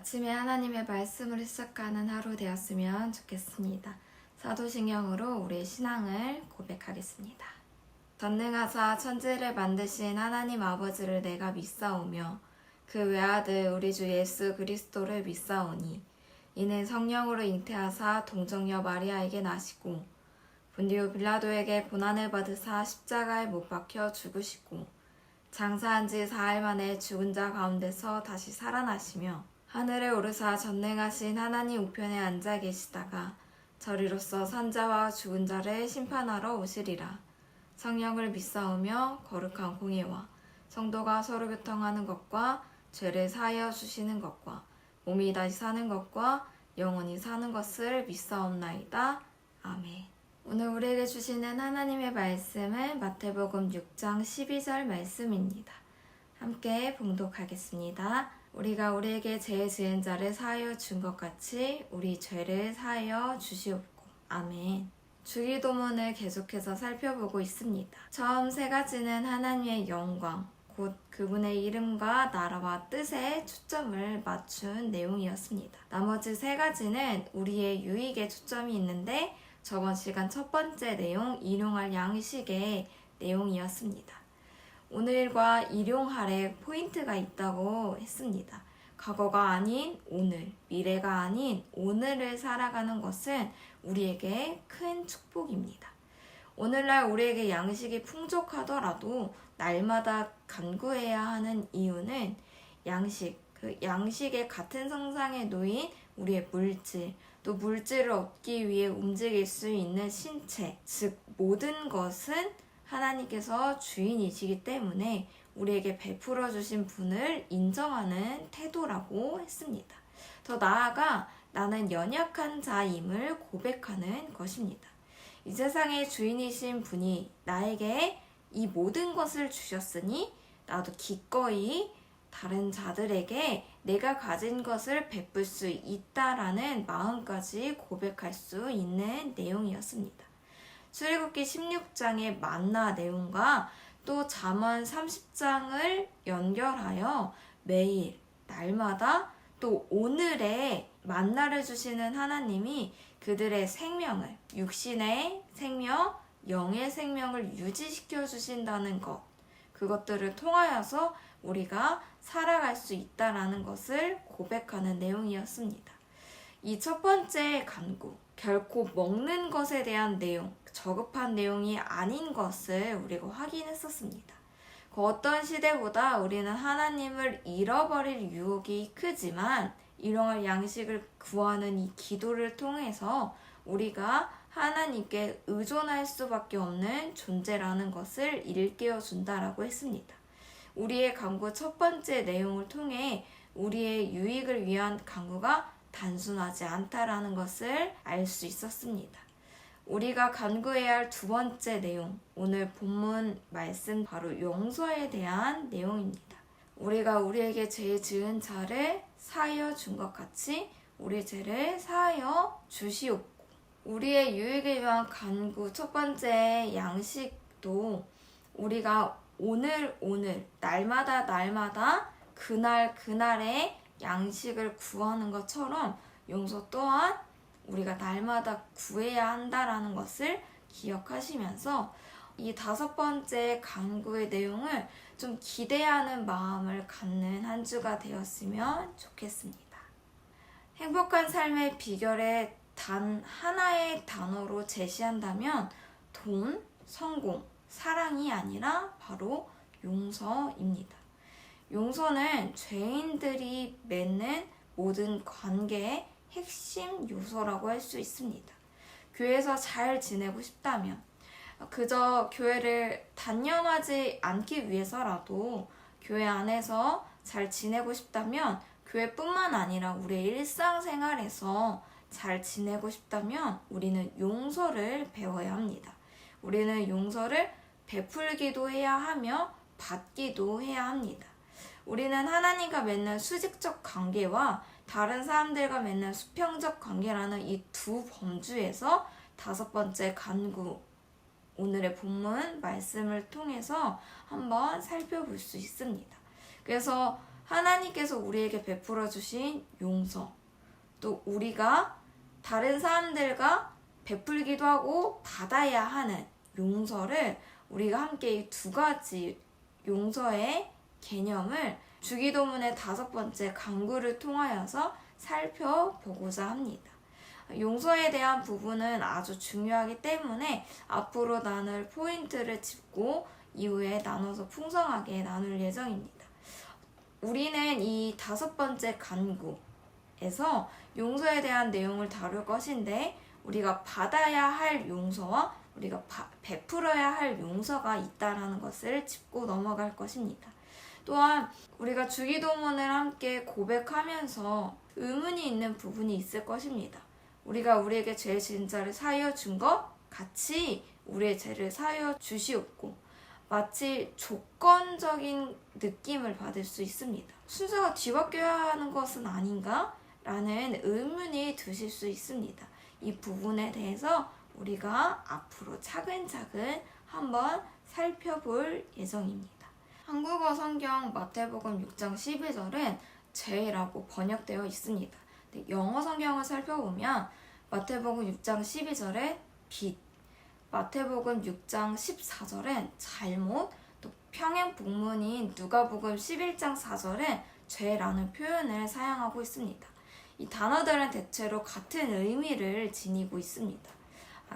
아침에 하나님의 말씀을 시작하는 하루 되었으면 좋겠습니다. 사도신경으로 우리의 신앙을 고백하겠습니다. 전능하사 천지를 만드신 하나님 아버지를 내가 믿사오며 그 외아들 우리 주 예수 그리스도를 믿사오니 이는 성령으로 잉태하사 동정녀 마리아에게 나시고 본디오 빌라도에게 고난을 받으사 십자가에 못 박혀 죽으시고 장사한 지 4일 만에 죽은 자 가운데서 다시 살아나시며 하늘에 오르사 전능하신 하나님 우편에 앉아 계시다가 저리로서 산자와 죽은 자를 심판하러 오시리라. 성령을 믿사오며 거룩한 공예와 성도가 서로 교통하는 것과 죄를 사하여 주시는 것과 몸이 다시 사는 것과 영원히 사는 것을 믿사옵나이다. 아멘. 오늘 우리에게 주시는 하나님의 말씀은 마태복음 6장 12절 말씀입니다. 함께 봉독하겠습니다. 우리가 우리에게 죄 지은 자를 사하여 준 것 같이 우리 죄를 사하여 주시옵고. 아멘. 주기도문을 계속해서 살펴보고 있습니다. 처음 세 가지는 하나님의 영광, 곧 그분의 이름과 나라와 뜻에 초점을 맞춘 내용이었습니다. 나머지 세 가지는 우리의 유익에 초점이 있는데 저번 시간 첫 번째 내용, 일용할 양식의 내용이었습니다. 오늘과 일용할에 포인트가 있다고 했습니다. 과거가 아닌 오늘, 미래가 아닌 오늘을 살아가는 것은 우리에게 큰 축복입니다. 오늘날 우리에게 양식이 풍족하더라도 날마다 간구해야 하는 이유는 그 양식의 같은 성상에 놓인 우리의 물질, 또 물질을 얻기 위해 움직일 수 있는 신체, 즉 모든 것은 하나님께서 주인이시기 때문에 우리에게 베풀어 주신 분을 인정하는 태도라고 했습니다. 더 나아가 나는 연약한 자임을 고백하는 것입니다. 이 세상의 주인이신 분이 나에게 이 모든 것을 주셨으니 나도 기꺼이 다른 자들에게 내가 가진 것을 베풀 수 있다라는 마음까지 고백할 수 있는 내용이었습니다. 출애굽기 16장의 만나 내용과 또 잠언 30장을 연결하여 매일 날마다 또 오늘의 만나를 주시는 하나님이 그들의 생명을, 육신의 생명, 영의 생명을 유지시켜 주신다는 것, 그것들을 통하여서 우리가 살아갈 수 있다라는 것을 고백하는 내용이었습니다. 이 첫 번째 간구, 결코 먹는 것에 대한 내용, 저급한 내용이 아닌 것을 우리가 확인했었습니다. 그 어떤 시대보다 우리는 하나님을 잃어버릴 유혹이 크지만 일용할 양식을 구하는 이 기도를 통해서 우리가 하나님께 의존할 수밖에 없는 존재라는 것을 일깨워 준다라고 했습니다. 우리의 간구 첫 번째 내용을 통해 우리의 유익을 위한 간구가 단순하지 않다라는 것을 알 수 있었습니다. 우리가 간구해야 할 두 번째 내용, 오늘 본문 말씀 바로 용서에 대한 내용입니다. 우리가 우리에게 죄 지은 자를 사하여 준 것 같이 우리 죄를 사하여 주시옵고. 우리의 유익을 위한 간구 첫 번째 양식도 우리가 오늘 날마다 그날의 양식을 구하는 것처럼 용서 또한 우리가 날마다 구해야 한다라는 것을 기억하시면서 이 다섯 번째 간구의 내용을 좀 기대하는 마음을 갖는 한 주가 되었으면 좋겠습니다. 행복한 삶의 비결에 단 하나의 단어로 제시한다면 돈, 성공, 사랑이 아니라 바로 용서입니다. 용서는 죄인들이 맺는 모든 관계의 핵심 요소라고 할 수 있습니다. 교회에서 잘 지내고 싶다면 그저 교회를 단념하지 않기 위해서라도 교회 안에서 잘 지내고 싶다면 교회뿐만 아니라 우리의 일상생활에서 잘 지내고 싶다면 우리는 용서를 배워야 합니다. 우리는 용서를 베풀기도 해야 하며 받기도 해야 합니다. 우리는 하나님과 맺는 수직적 관계와 다른 사람들과 맺는 수평적 관계라는 이 두 범주에서 다섯 번째 간구, 오늘의 본문 말씀을 통해서 한번 살펴볼 수 있습니다. 그래서 하나님께서 우리에게 베풀어 주신 용서, 또 우리가 다른 사람들과 베풀기도 하고 받아야 하는 용서를 우리가 함께 이 두 가지 용서의 개념을 주기도문의 5번째 강구를 통하여서 살펴보고자 합니다. 용서에 대한 부분은 아주 중요하기 때문에 앞으로 나눌 포인트를 짚고 이후에 나눠서 풍성하게 나눌 예정입니다. 우리는 이 5번째 간구에서 용서에 대한 내용을 다룰 것인데, 우리가 받아야 할 용서와 우리가 베풀어야 할 용서가 있다라는 것을 짚고 넘어갈 것입니다. 또한 우리가 주기도문을 함께 고백하면서 의문이 있는 부분이 있을 것입니다. 우리가 우리에게 죄 지은 자를 사하여 준 것 같이 우리의 죄를 사하여 주시옵고, 마치 조건적인 느낌을 받을 수 있습니다. 순서가 뒤바뀌어야 하는 것은 아닌가? 라는 의문이 드실 수 있습니다. 이 부분에 대해서 우리가 앞으로 차근차근 한번 살펴볼 예정입니다. 한국어 성경 마태복음 6장 12절은 죄라고 번역되어 있습니다. 영어 성경을 살펴보면 마태복음 6장 12절에 빚, 마태복음 6장 14절엔 잘못, 또 평행복문인 누가복음 11장 4절엔 죄라는 표현을 사용하고 있습니다. 이 단어들은 대체로 같은 의미를 지니고 있습니다.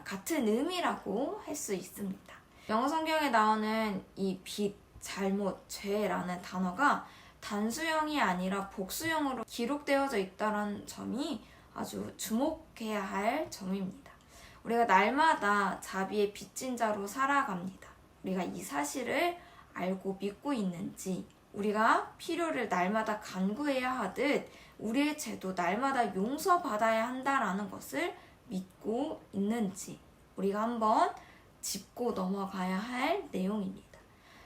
같은 의미라고 할 수 있습니다. 영어 성경에 나오는 이 빚, 잘못, 죄라는 단어가 단수형이 아니라 복수형으로 기록되어져 있다는 점이 아주 주목해야 할 점입니다. 우리가 날마다 자비의 빚진 자로 살아갑니다. 우리가 이 사실을 알고 믿고 있는지, 우리가 필요를 날마다 간구해야 하듯 우리의 죄도 날마다 용서받아야 한다라는 것을 믿고 있는지 우리가 한번 짚고 넘어가야 할 내용입니다.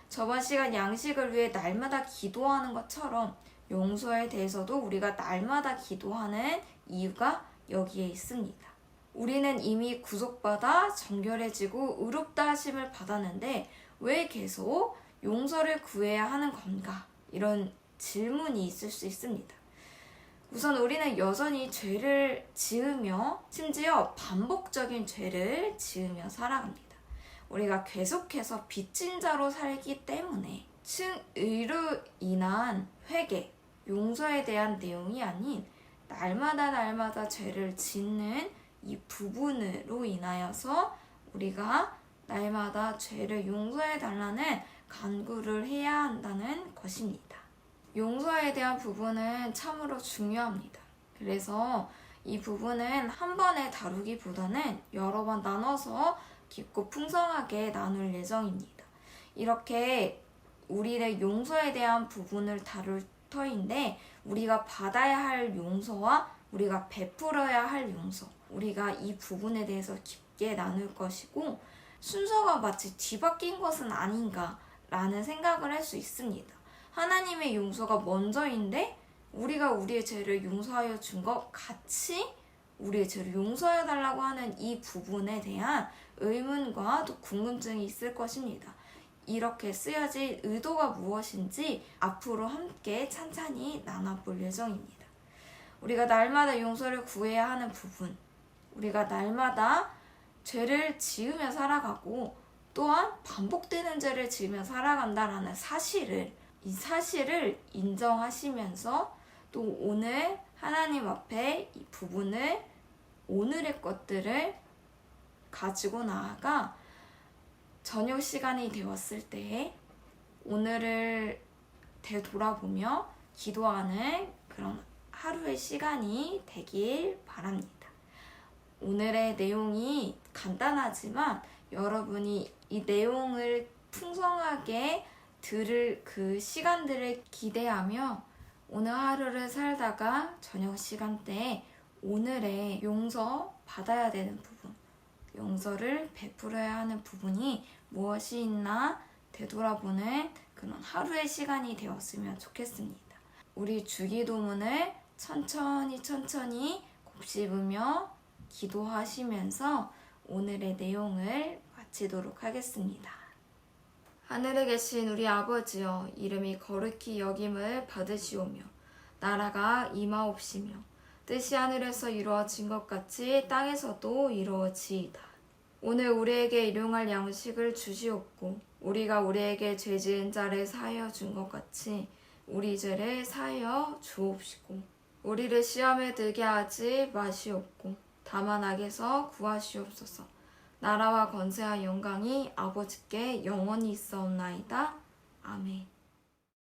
저번 시간 양식을 위해 날마다 기도하는 것처럼 용서에 대해서도 우리가 날마다 기도하는 이유가 여기에 있습니다. 우리는 이미 구속받아 정결해지고 의롭다 하심을 받았는데 왜 계속 용서를 구해야 하는 건가? 이런 질문이 있을 수 있습니다. 우선 우리는 여전히 죄를 지으며, 심지어 반복적인 죄를 지으며 살아갑니다. 우리가 계속해서 빚진 자로 살기 때문에 의로 인한 회개, 용서에 대한 내용이 아닌 날마다 죄를 짓는 이 부분으로 인하여서 우리가 날마다 죄를 용서해 달라는 간구를 해야 한다는 것입니다. 용서에 대한 부분은 참으로 중요합니다. 그래서 이 부분은 한 번에 다루기보다는 여러 번 나눠서 깊고 풍성하게 나눌 예정입니다. 이렇게 우리의 용서에 대한 부분을 다룰 터인데, 우리가 받아야 할 용서와 우리가 베풀어야 할 용서, 우리가 이 부분에 대해서 깊게 나눌 것이고, 순서가 마치 뒤바뀐 것은 아닌가라는 생각을 할 수 있습니다. 하나님의 용서가 먼저인데 우리가 우리의 죄를 용서하여 준 것 같이 우리의 죄를 용서해 달라고 하는 이 부분에 대한 의문과 또 궁금증이 있을 것입니다. 이렇게 쓰여질 의도가 무엇인지 앞으로 함께 찬찬히 나눠볼 예정입니다. 우리가 날마다 용서를 구해야 하는 부분, 우리가 날마다 죄를 지으며 살아가고 또한 반복되는 죄를 지으며 살아간다라는 이 사실을 인정하시면서 또 오늘 하나님 앞에 이 부분을, 오늘의 것들을 가지고 나아가 저녁 시간이 되었을 때 오늘을 되돌아보며 기도하는 그런 하루의 시간이 되길 바랍니다. 오늘의 내용이 간단하지만 여러분이 이 내용을 풍성하게 들을 그 시간들을 기대하며 오늘 하루를 살다가 저녁 시간대에 오늘의 용서 받아야 되는 부분, 용서를 베풀어야 하는 부분이 무엇이 있나 되돌아보는 그런 하루의 시간이 되었으면 좋겠습니다. 우리 주기도문을 천천히 곱씹으며 기도하시면서 오늘의 내용을 마치도록 하겠습니다. 하늘에 계신 우리 아버지여, 이름이 거룩히 여김을 받으시오며 나라가 임하옵시며 뜻이 하늘에서 이루어진 것 같이 땅에서도 이루어지이다. 오늘 우리에게 일용할 양식을 주시옵고 우리가 우리에게 죄 지은 자를 사하여 준 것 같이 우리 죄를 사하여 주옵시고 우리를 시험에 들게 하지 마시옵고 다만 악에서 구하시옵소서. 나라와 권세와 영광이 아버지께 영원히 있사옵나이다. 아멘.